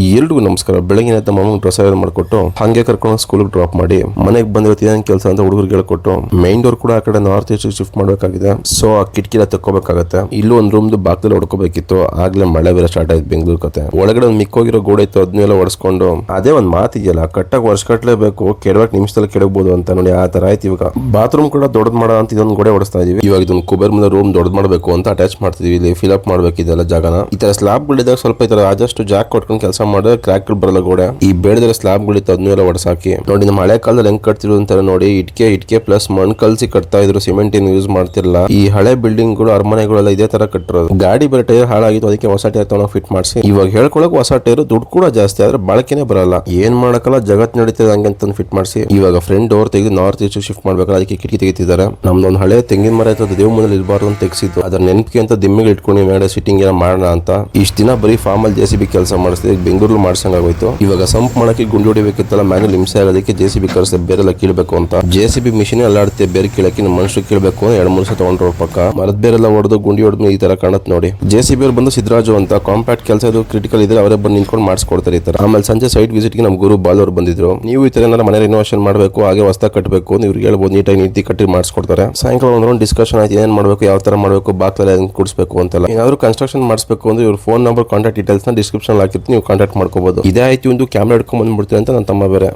ಎಲ್ರಿಗೂ ನಮಸ್ಕಾರ. ಬೆಳಗಿನ ಎದ್ದ ಮಾಮೂಲಿ ಡ್ರೆಸ್ ಮಾಡಿಕೊಟ್ಟು ಹಂಗೆ ಕರ್ಕೊಂಡು ಸ್ಕೂಲ್ಗೆ ಡ್ರಾಪ್ ಮಾಡಿ ಮನೆಗೆ ಬಂದಿರೋದು ಕೆಲಸ ಅಂತ ಹುಡುಗರಿಗೆ ಹೇಳ್ಕೊಟ್ಟು ಮೈನ್ ಡೋರ್ ಕೂಡ ಆ ಕಡೆ ನಾರ್ತ್ ಈಸ್ಟ್ ಶಿಫ್ಟ್ ಮಾಡಬೇಕಾಗಿದೆ. ಸೊ ಆ ಕಿಟಕಿಲ ತಕ್ಕೋಬೇಕಾಗತ್ತೆ. ಇಲ್ಲೂ ಒಂದು ರೂಮ್ ಬಾಕ್ದಲ್ಲಿ ಹೊಡ್ಕೋಬೇಕಿತ್ತು. ಆಗ್ಲೇ ಮಳೆ ಬೇರೆ ಸ್ಟಾರ್ಟ್ ಆಯ್ತು ಬೆಂಗಳೂರು ಕತೆ. ಒಳಗಡೆ ಒಂದು ಮಿಕ್ಕೋಗಿರೋ ಗೋಡೆ ಇತ್ತು, ಅದನ್ನೆಲ್ಲ ಒಡಿಸ್ಕೊಂಡು ಅದೇ ಒಂದು ಮಾತಿದೆಯಲ್ಲ, ಕಟ್ಟಾಗ ವರ್ಷ ಕಟ್ಲೇಬೇಕು, ಕೆಡವಕ್ ನಿಮಿಷದಲ್ಲಿ ಕೆಡಬಹುದು ಅಂತ ನೋಡಿ ಆ ತರ ಆಯ್ತು. ಇವಾಗ ಬಾತ್ರೂಮ್ ಕೂಡ ದೊಡ್ಡದ್ ಮಾಡೋ ಅಂತ ಇದೊಂದು ಗೋಡೆ ಹೊಡಿಸ್ತಾ ಇದೀವಿ. ಇವಾಗ ಇದೊಂದು ಕುಬೇರ್ ಮುಂದೆ ರೂಮ್ ದೊಡ್ಡದ್ ಮಾಡಬೇಕು ಅಂತ ಅಟ್ಯಾಚ್ ಮಾಡ್ತಿದೀವಿ. ಇಲ್ಲಿ ಫಿಲ್ ಅಪ್ ಮಾಡ್ಬೇಕಿದೆಲ್ಲ ಜಾಗನ. ಈ ತರ ಸ್ಲಾಬ್ ಗಳಿದಾಗ ಸ್ವಲ್ಪ ಈ ತರ ಆದಷ್ಟು ಜಾಕ್ ಕೊಟ್ಕೊಂಡು ಕೆಲಸ ಮಾಡಿದ್ರೆ ಕ್ರ್ಯಾಕ್ ಬರಲ್ಲ ಗೋಡೆ. ಈ ಬೇಡದ ಸ್ಲಾಬ್ ಗಳಿತ್ತು ಅದನ್ನೆಲ್ಲ ಹೊಡ್ಸಾಕಿ ನೋಡಿ. ನಮ್ಮ ಹಳೆ ಕಾಲದಲ್ಲಿ ಹೆಂಗ್ ಕಟ್ತಿದ್ರು ಅಂತ ನೋಡಿ, ಇಟ್ಕೆ ಪ್ಲಸ್ ಮಣ್ ಕಲ್ಸಿ ಕಟ್ತಾ ಇದ್ರು, ಸಿಮೆಂಟ್ ಏನು ಯೂಸ್ ಮಾಡ್ತಿರಲ್ಲ. ಈ ಹಳೆ ಬಿಲ್ಡಿಂಗ್ ಗಳು ಅರಮನೆಗಳೆಲ್ಲ ಇದೇ ತರ ಕಟ್ಟಿರೋದು. ಗಾಡಿ ಬೇರೆ ಟೈರ್ ಹಾಳಾಗಿತ್ತು, ಅದಕ್ಕೆ ಹೊಸ ಟೈರ್ ತಗೊಂಡು ಫಿಟ್ ಮಾಡಿಸಿ. ಇವಾಗ ಹೇಳ್ಕೊಳಕ್ ಹೊಸ ಟೈರ್ ದುಡ್ಡು ಕೂಡ ಜಾಸ್ತಿ, ಆದ್ರೆ ಬಳಕೆನೆ ಬರಲ್ಲ. ಏನ್ ಮಾಡಕಲ್ಲ, ಜಗತ್ ನಡೀತದೆ ಹಂಗೆ ಅಂತ ಫಿಟ್ ಮಾಡಿಸಿ. ಇವಾಗ ಫ್ರಂಟ್ ಡೋರ್ ತೆಗೆದು ನಾರ್ತ್ ಈಸ್ಟ್ ಶಿಫ್ಟ್ ಮಾಡ್ಬೇಕಲ್ಲ, ಅದಕ್ಕೆ ಕಿಟಕಿ ತೆಗಿತಿದ್ದಾರೆ. ನಮ್ದೊಂದು ಹಳೆ ತೆಂಗಿನ ಮರ ಇತ್ತು, ದೇವ್ ಮನೇಲಿ ಇರಬಾರ್ದು ಅಂತ ತೆಗ್ಸಿದ್ದು. ಅದನ್ನ ನೆನಪಿಗೆ ಅಂತ ದಿಮ್ಮಿಗೆ ಇಟ್ಕೊಂಡು ಮೇಲೆ ಸಿಟ್ಟಿಂಗ್ ಏನೋ ಮಾಡೋಣ ಅಂತ ಇಷ್ಟ ದಿನ ಬರೀ ಫಾರ್ಮ್ ಅಲ್ಲಿ JCB ಕೆಲಸ ಮಾಡಿಸ್ತೀವಿ. ಬೆಂಗಳೂರಲ್ಲಿ ಮಾಡ್ಸಂಗಾಗೋಯ್ತು. ಇವಾಗ ಸಂಪ್ ಮಾಡಕ್ಕೆ ಗುಂಡಿ ಹೊಡಿಬೇಕಿತ್ತಲ್ಲ, ಮ್ಯಾನುವಲ್ ಹಿಂಸೆ ಆಗೋದಕ್ಕೆ JCB ಕರ್ಸೆ ಬೇರೆಲ್ಲ ಕೀಳ್ಬೇಕು ಅಂತ. JCB ಮಿಷಿನ್ ಅಲ್ಲಾಡುತ್ತೆ, ಬೇರೆ ಕೀಳಕ್ಕೆ ನಮ್ಮ ಮನುಷ್ಯರು ಕೀಳ್ಬೇಕು 2-3 ಸಲ ತಗೊಂಡ್ರು ಪಕ್ಕ. ಮರದ ಬೇರೆಲ್ಲ ಹೊಡೆದು ಗುಂಡಿ ಹೊಡೆದು ಈ ತರ ಕಾಣತ್ ನೋಡಿ. JCB ಅವ್ರು ಬಂದು ಸಿದ್ದರಾಜು ಅಂತ ಕಾಂಪ್ಯಾಕ್ಟ್ ಕೆಲಸ ಇದು ಕ್ರಿಟಿಕಲ್ ಇದ್ರೆ ಅವರೇ ಬಂದು ನಿಂತ್ಕೊಂಡು ಮಾಡಿಸ್ಕೊಡ್ತಾರೆ ಈ ತರ. ಆಮೇಲೆ ಸಂಜೆ ಸೈಟ್ ವಿಸಿಟ್ ಗೆ ನಮ್ಮ ಗುರು ಬಾಲ್ ಅವರು ಬಂದಿದ್ರು. ನೀವು ಈ ತರ ಏನಾರ ಮನೆ ರಿನೋವೇಷನ್ ಮಾಡಬೇಕು, ಹಾಗೆ ಹೊಸ ಕಟ್ಟಬೇಕು, ನೀವು ಹೇಳ್ಬೋದು, ನೀಟಾಗಿ ನೀತಿ ಕಟ್ಟಿ ಮಾಡಿಸ್ಕೊಡ್ತಾರೆ. ಸಾಯಂಕಾಲ ಒಂದು ರೌಂಡ್ ಡಿಸ್ಕಷನ್ ಆಯ್ತು, ಏನ್ ಮಾಡಬೇಕು, ಯಾವ ತರ ಮಾಡಬೇಕು, ಬಾಕ್ಲೆಲ್ಲ ಹೆಂಗ್ ಕೂಡಿಸಬೇಕು ಅಂತೆಲ್ಲ. ಏನಾದ್ರು ಕನ್ಸ್ಟ್ರಕ್ಷನ್ ಮಾಡಿಸಬೇಕು ಅಂದ್ರೆ ಇವ್ರ ಫೋನ್ ನಂಬರ್, ಕಾಂಟ್ಯಾಕ್ಟ್ ಡೀಟೇಲ್ಸ್ ನ ಡಿಸ್ಕ್ರಿಪ್ಷನ್ ಹಾಕಿರ್ತೀನಿ, ನೀವು ಕಾಂಟ್ಯಾಕ್ಟ್ ಮಾಡ್ಕೋಬಹುದು. ಇದೇ ಆಯ್ತು, ಒಂದು ಕ್ಯಾಮ್ರಾ ಹಿಡ್ಕೊಂಡ್ ಬಂದ್ಬಿಡ್ತೀನಿ ಅಂತ ನನ್ನ ತಮ್ಮ ಬೇರೆ.